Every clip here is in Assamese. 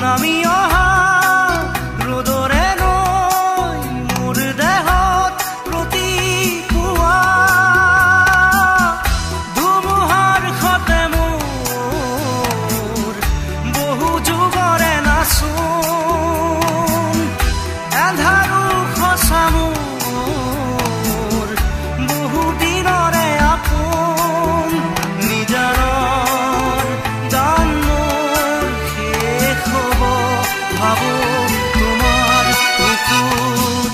নামি অহা ৰ'দৰে নৈ মোৰ দেহত প্ৰতি পুৱা ধুমুহাৰ সতে মোৰ বহু যুগৰে নাচোন এন্ধাৰো সঁচা মোৰ বহু দিনৰে আপোন নিজানৰ গান মোৰ শেষ হ'ব ভাবো তোমাৰ বুকুত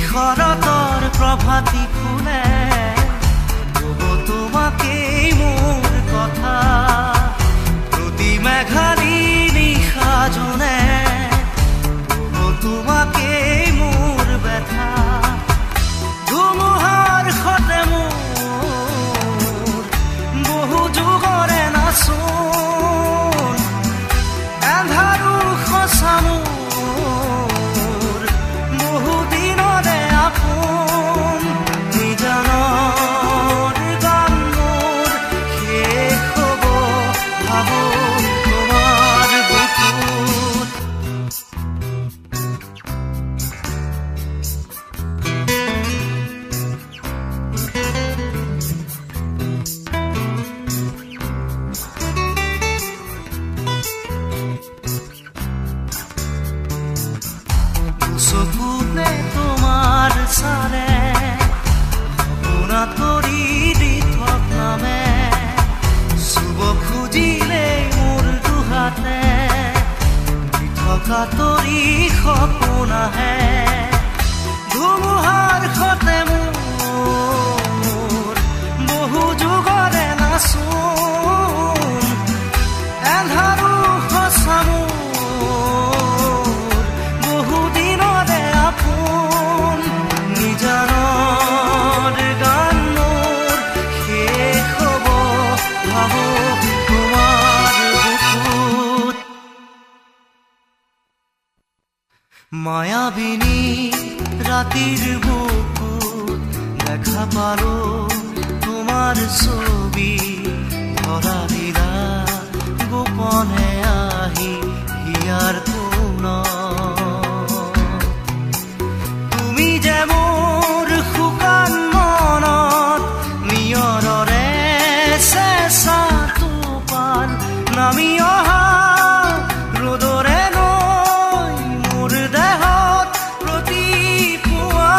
শৰতৰ প্ৰভাতী ফুলে কব তোমাকেই মোৰ কথা প্ৰতি মেঘালী নিশা জনে কব তোমাকেই মোৰ ব্যথা ধুমুহাৰ সতে মোৰ বহু যুগৰে নাচোন এন্ধাৰো সঁচা মোৰ বহু দিনৰে আপোন নিজানৰ গান মোৰ শেষ হ'ব ভাবো তোমাৰ বুকুত চকুতে তোমাৰ চালে সপোনাত কৰি দি থক নামে চুব খুজিলে মোৰ দুহাতে দি থকা তৰি সপোন আহে ধুমুহাৰ সতে মোৰ বহু যুগৰে নাচোন এন্ধাৰো সঁচা মোৰ বহু দিনৰে আপোন নিজানৰ গান মোৰ শেষ হ'ব ভাবো তোমাৰ বুকুত মায়াবিনী ৰাতিৰ বুকুত দেখা পালো তোমাৰ ছবি ধৰা দিলা গোপনে আহি হিয়াৰ কোন তুমি যে মোৰ শুকান মনত নিয়ৰৰে চেঁচা টোপাল নামি অহা ৰ'দৰে নৈ মোৰ দেহত প্ৰতি পুৱা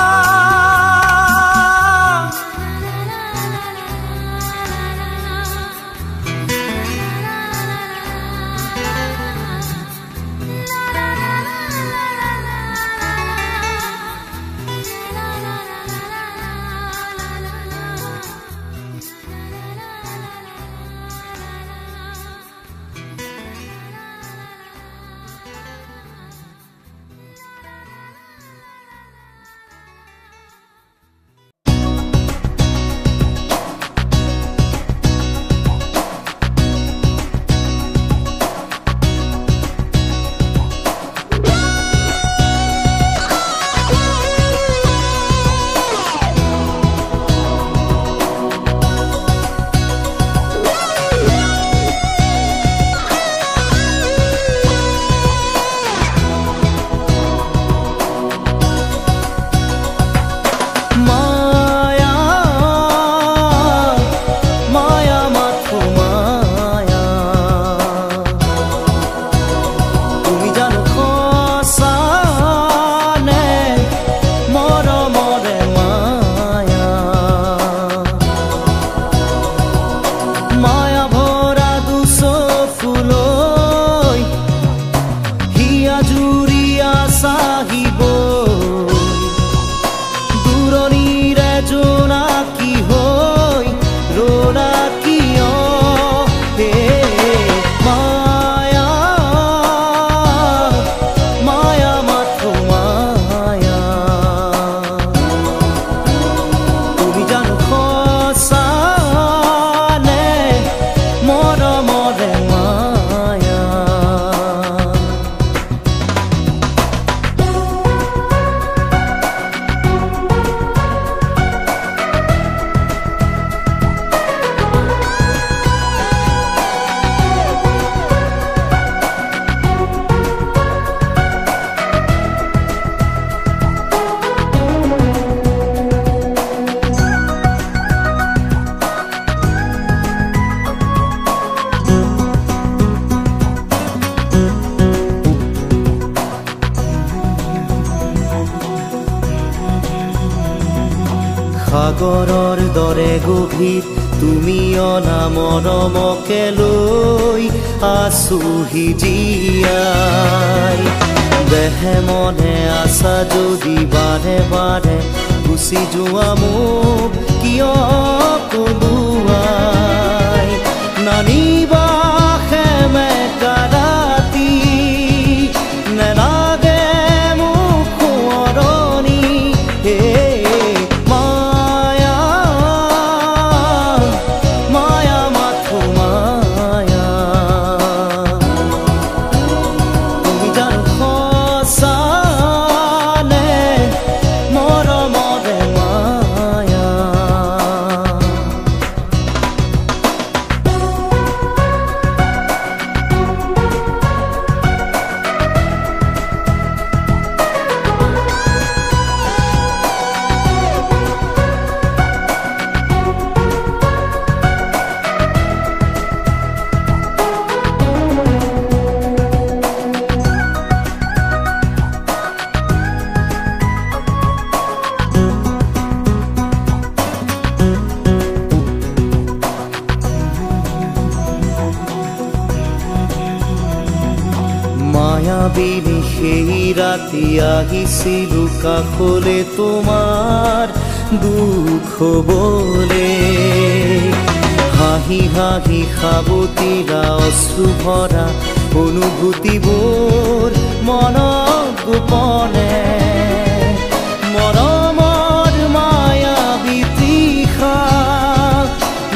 সাগৰৰ দৰে গভীৰ তুমি অনা মৰমকে লৈ আছোহি জীয়াই দেহে মনে আছা যদি বাৰে বাৰে গুচি যোৱা মোক কিয় কলোৱাই নানিবা সেমেকা ৰাতি নেলাগে মোক সোঁৱৰণি হে মায়া মায়া মাথো মায়া তুমি জানো সঁচা নে মৰমৰে মায়া মায়াবিনী সেই ৰাতি আহিছিলো কাষলে তোমাৰ দুখ হবলে হাঁহি হাঁহি সাবতিৰা অশ্ৰু ভৰা অনুভূতিবোৰ মনত গোপনে মৰমৰ মায়াবী তৃষা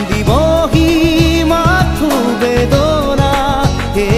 দিবহি মাথো বেদনা হে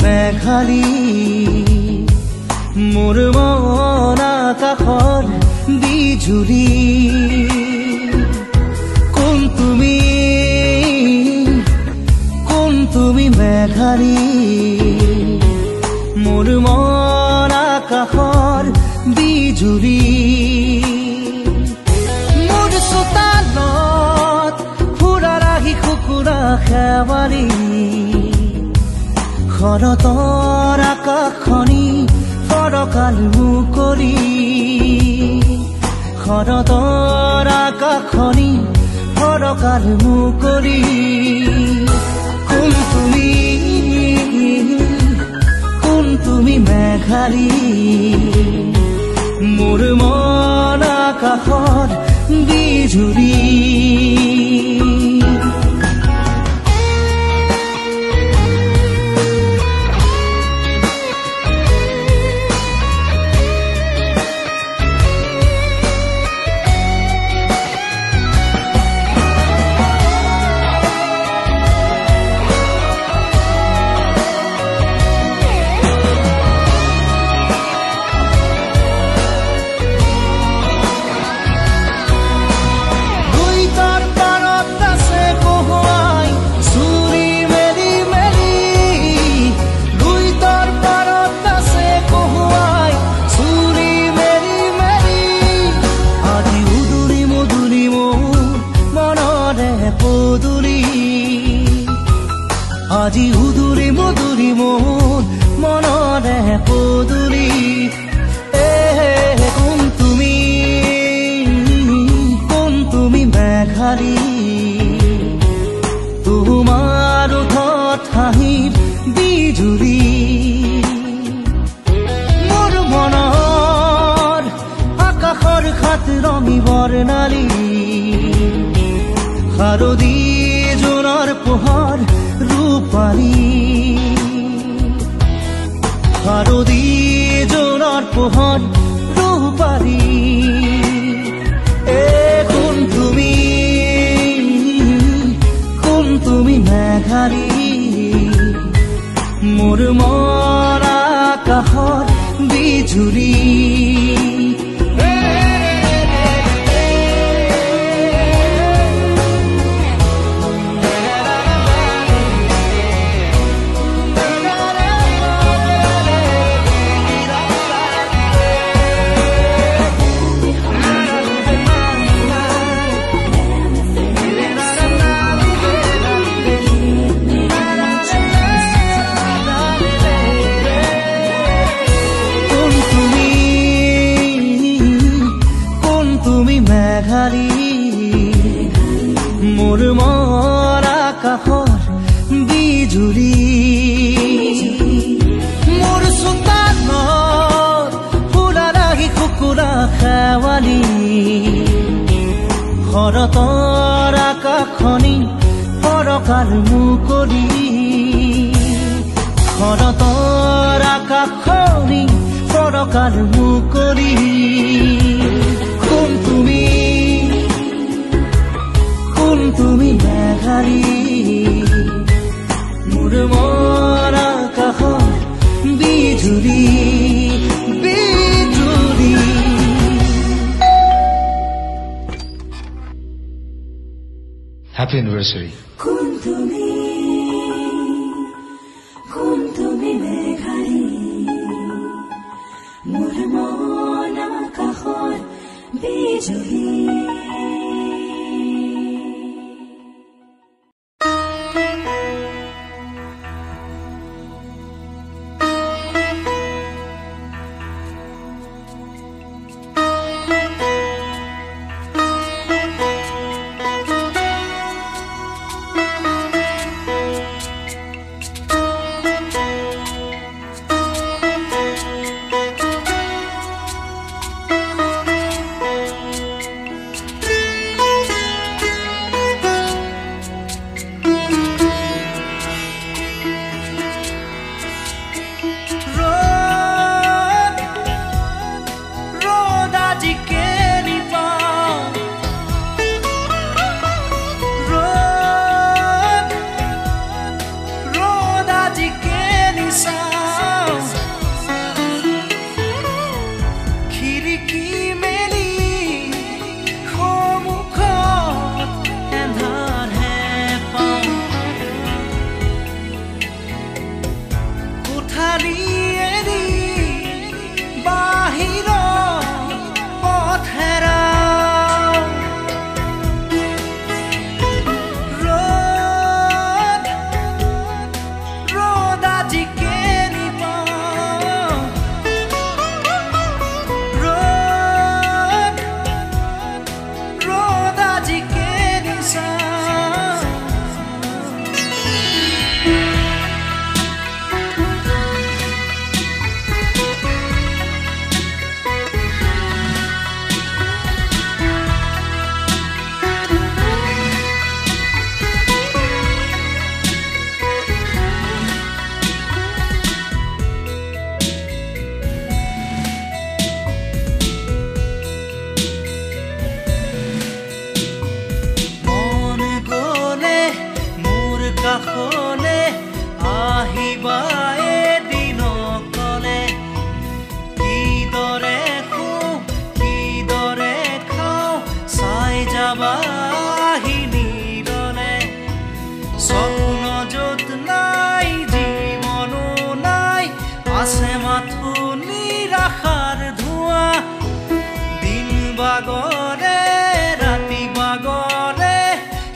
মেঘালী মোৰ মন আকাশৰ বিজুলী কোন তুমি মেঘালী মোৰ মন আকাশৰ বিজুলী মোৰ চোতালত ফুৰা ৰাহি কুকুৰা খেৱালী শৰতৰ আকাশখনি ফৰকাল মুকলি শৰতৰ আকাশখনি ফৰকাল মুকলি কোন তুমি মেঘালী মোৰ মন আকাশৰ বিজুলী আজি উদুৰি মধুৰি মন মনৰে পদুলি কোন তুমি মেঘাৰী তোমাৰ ওঠত হাঁহিৰ বিজুলী মোৰ মনৰ আকাশৰ খাত ৰঙী বৰ্ণালী শাৰদী জোনৰ পোহৰ ৰূপালী শাৰদী জোনৰ পোহৰ ৰূপালী কোন তুমি মেঘাৰী মোৰ মন আকাশৰ বিজুলী মোৰ মন আকাশৰ বিজুলী মোৰ চোতালত ফুলা লাগি কুকুৰা খেৱালী শৰতৰ আকাশখনি ফৰকাৰ মুকলি শৰতৰ আকাশখনি ফৰকাৰ মুকলি কোন তুমি মেঘাৰী মোৰ মন আকাশৰ বিজুলী বিজুলী হ্যাপি অ্যানিভাৰ্সাৰি কোন তুমি মেঘাৰী মোৰ মন আকাশৰ বিজুলী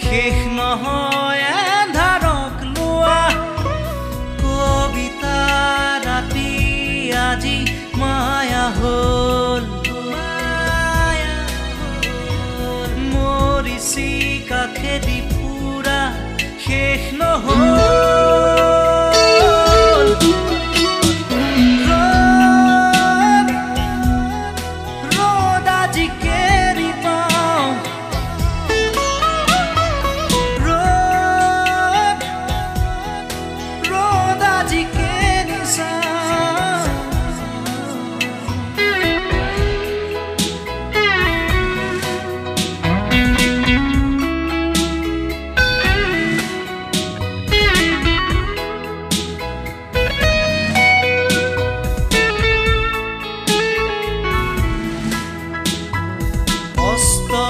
শেষ নহয় এন্ধাৰক লোৱা বিষেদি পুৰা শেষ নহ'ল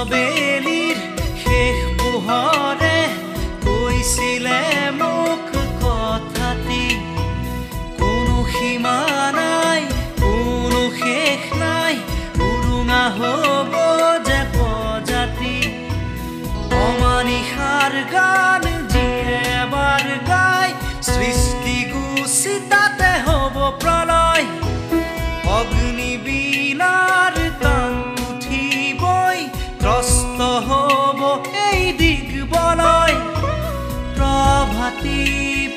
বেলিৰ শেষ পোহৰে কৈছিলে মোক কথাটি কোনো সীমা নাই কোনো শেষ নাই উৰুঙা হ'ব যে প্ৰজাতি অমানিশাৰ গান যিয়ে এবাৰ গাই সৃষ্টি গুচি তাতে হ'ব প্ৰলয় অগ্নিবীণাৰ টান উঠিবই ত্ৰস্ত হ'ব এই দিগবলয় প্ৰভাতী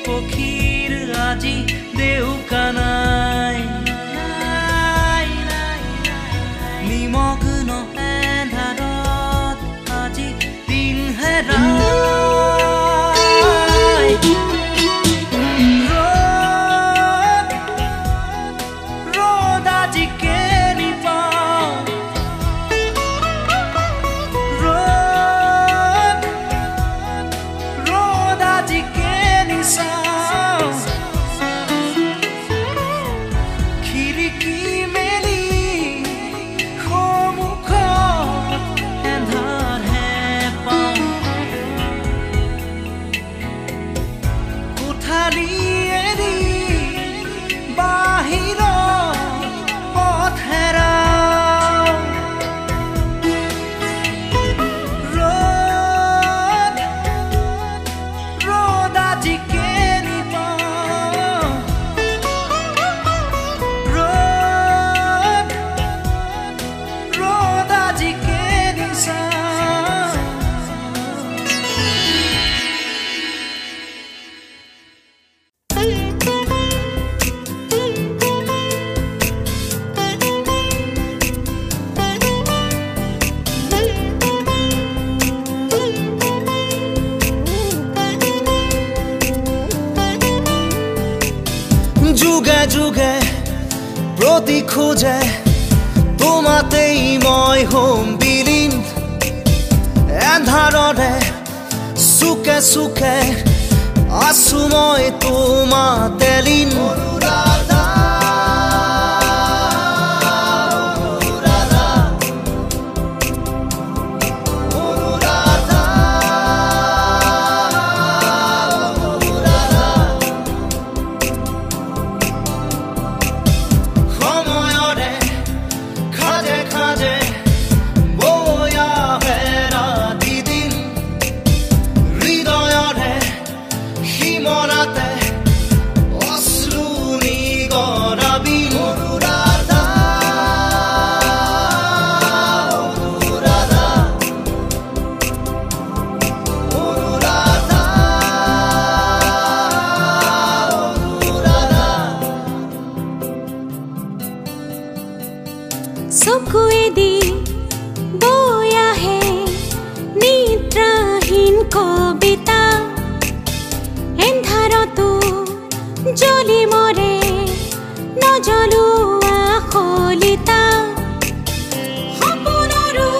পক্ষীৰ আজি দেউকা নাই নিমগ্ন এন্ধাৰত আজি দিন হেৰাই ৰ'দ আজি কেনি পাওঁ ৰ'দ আজি কেনি চাওঁ খিৰিকী মেলি সন্মুখত এন্ধাৰহে পাওঁ কোঠালি এৰি বাহিৰত পথ হেৰাওঁ ৰ'দ আজি কেনি পাওঁ ৰ'দ আজি কেনি চাওঁ যুগে যুগে প্ৰতি খোজে তোমাতেই মই হ'ম বিলীন এন্ধাৰৰে চুকে চুকে আছো মই তোমাতে লীন সময়ৰে খাজে খাজে বৈ আহে ৰাতি দিন হৃদয়ৰে সিমৰাতে অশ্ৰু নিগৰাবি চকুৱেদি বৈ আহে নিদ্ৰাহীন কবিতা এন্ধাৰতো জ্বলি মৰে নজ্বলোৱা শলিতা সপোনৰো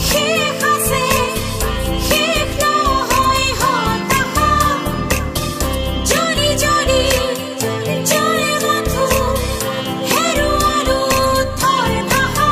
শেষ আছে শেষ নহয় হতাশা জ্বলি জ্বলি জ্বলে বন্ধু হেৰুৱালো থৰ ভাষা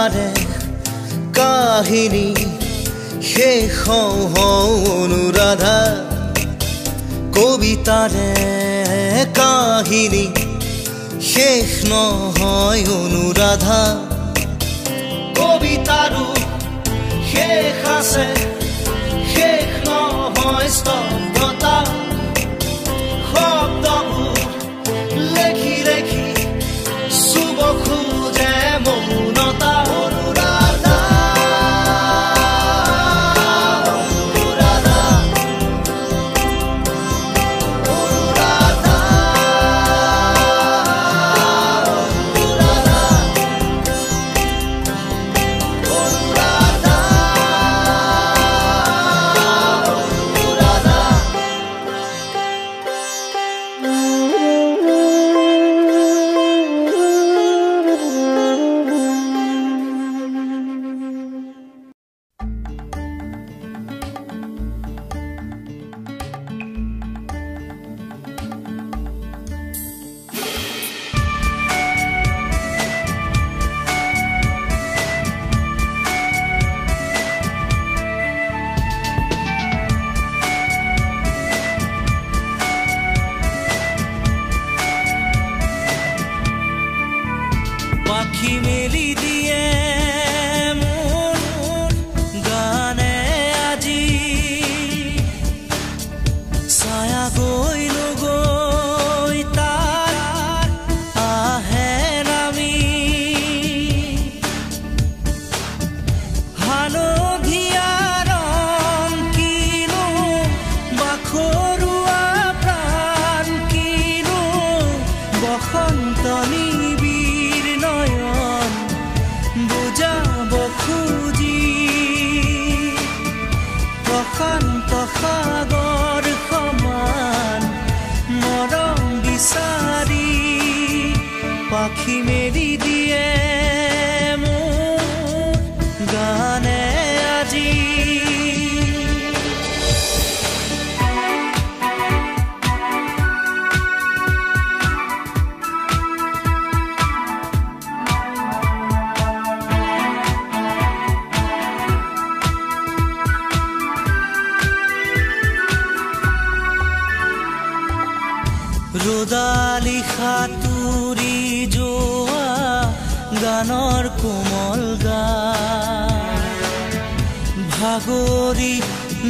কবিতাৰে কাহিনী শেষ অনুৰাধা কবিতাৰে কাহিনী শেষ নহয় অনুৰাধা কবিতাৰো শেষ আছে শেষ নহয় স্তব্ধতা শব্দবোৰ লেখি লেখি চুব খোজে মৌনতা অনুৰাধা পাখি মেলি দিয়ে মোৰ গানে আজি ছায়া গৈ নগৈ তাৰ আহে নামি হালধীয়া ৰং কিনো বাখৰুৱা প্ৰাণ কিনো বসন্ত সাগৰ সমান মৰম বিচাৰি পাখি মেলি দিয়ে মোৰ গানে আজি ৰ'দালি সাঁতুৰি যোৱা গানৰ কোমল গান ভাগৰি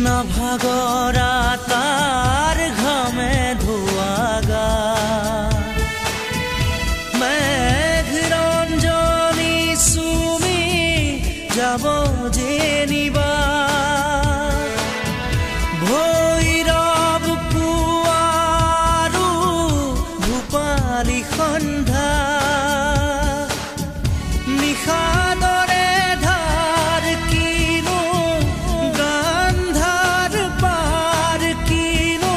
নাভাগৰা তাৰ ঘামে ধোৱা গান মেঘ ৰঞ্জনী চুমি যাব যেনিবা সন্ধ্যা নিশাদৰে ধাৰ কিনো গান্ধাৰ পাৰ কিনো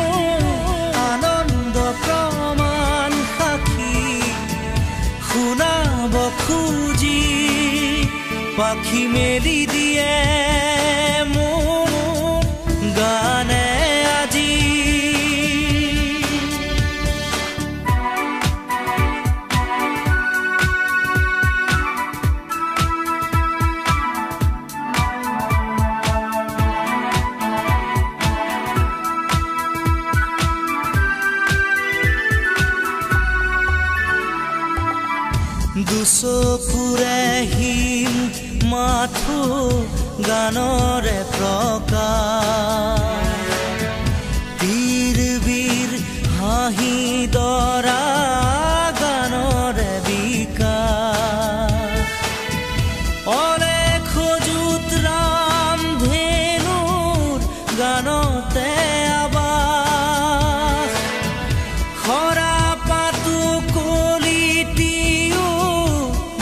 আনন্দ প্ৰমাণ সাক্ষী শুনাব খুজি পাখি মেলি দিয়ে মোৰ গানে আজি দুচকুৰে হিম মাথো গানৰে প্ৰকাশ বীৰ বীৰ হাঁহি দৰা গানৰে বিকাশ অলেখ যুত ৰাম ধেনুৰ গানতে আবাস খৰা পাতো কলিটিও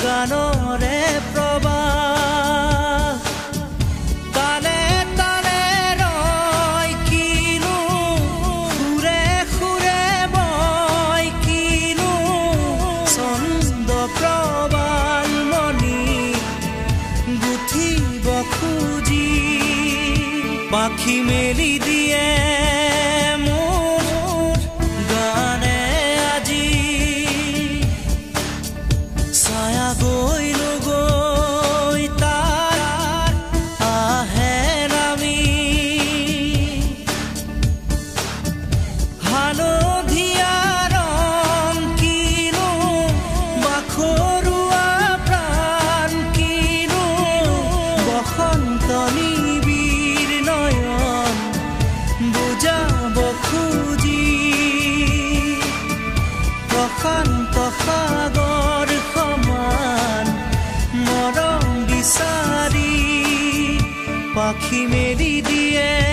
গানৰে প্ৰবাহ তালে তালে ৰয় কিনো সুৰে সুৰে বয় কিনো ছন্দ প্ৰবাল মণি গুঠিব খুজি পাখি মেলি দিয়ে মোৰ গানে আজি ছায়া গৈ নগৈ পাখি মেলি দিয়ে